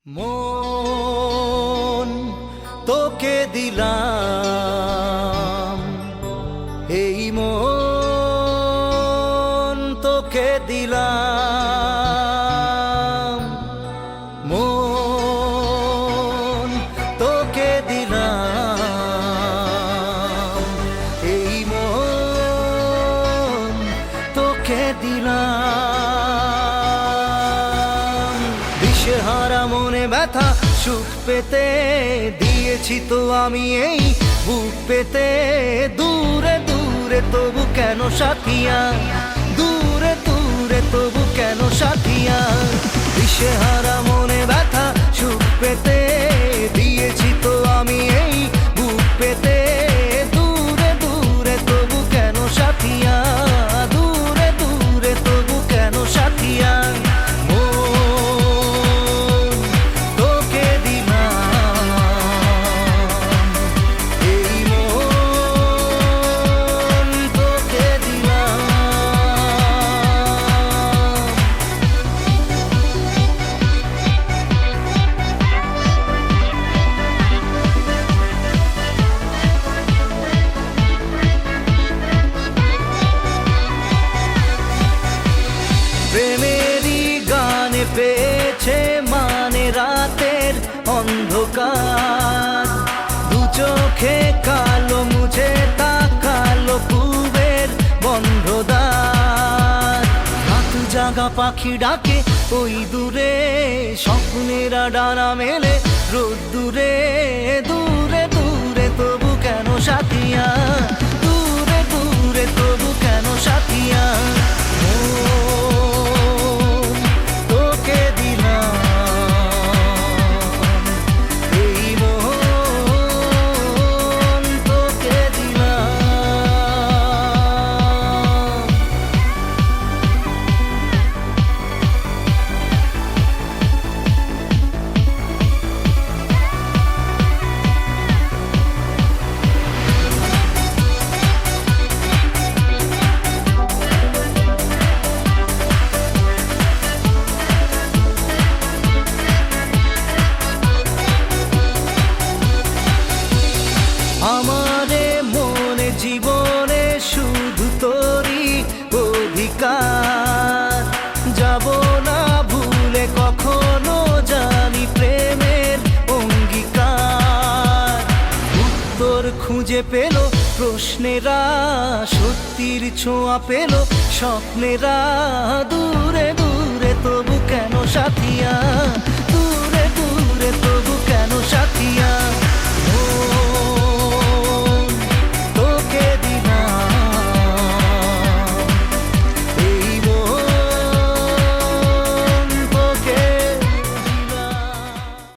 মন তোকে দিলাম, এই মন তোকে দিলাম, মন তোকে দিলাম, এই মন তোকে দিলাম। দিশেহারা মনে ব্যথা সুখ পেতে দিয়েছি তো আমি এই বুক পেতে। দূরে দূরে তবু কেন সাথিয়া, দূরে দূরে তবু কেন সাথিয়া। দিশেহারা মনে ব্যথা সুখ পেতে দিয়েছি তো আমি এই বুক পেতে। দূরে দূরে তবু কেন সাথিয়া, দূরে দূরে তবু কেন সাথিয়া। প্রেমেরই গানে পেয়েছে মানে রাতের অন্ধকার। দু চোখে কালো মুঝে তাকালো পূবের বন্ধ দ্বার। রাত জাগা পাখি ডাকে ওই দূরে, স্বপ্নেরা ডানা মেলে রোদ্দুরে। দূরে দূরে তবু কেন সাথিয়া, দূরে দূরে তবু কেন সাথিয়া। আমারে মনে জীবনে শুধু তোরই অধিকার। যাব না ভুলে কখনো জানি প্রেমের অঙ্গীকার। উত্তর খুঁজে পেল প্রশ্নেরা, সত্যির ছোঁয়া পেল স্বপ্নেরা। দূরে দূরে তবু কেন সাথিয়া,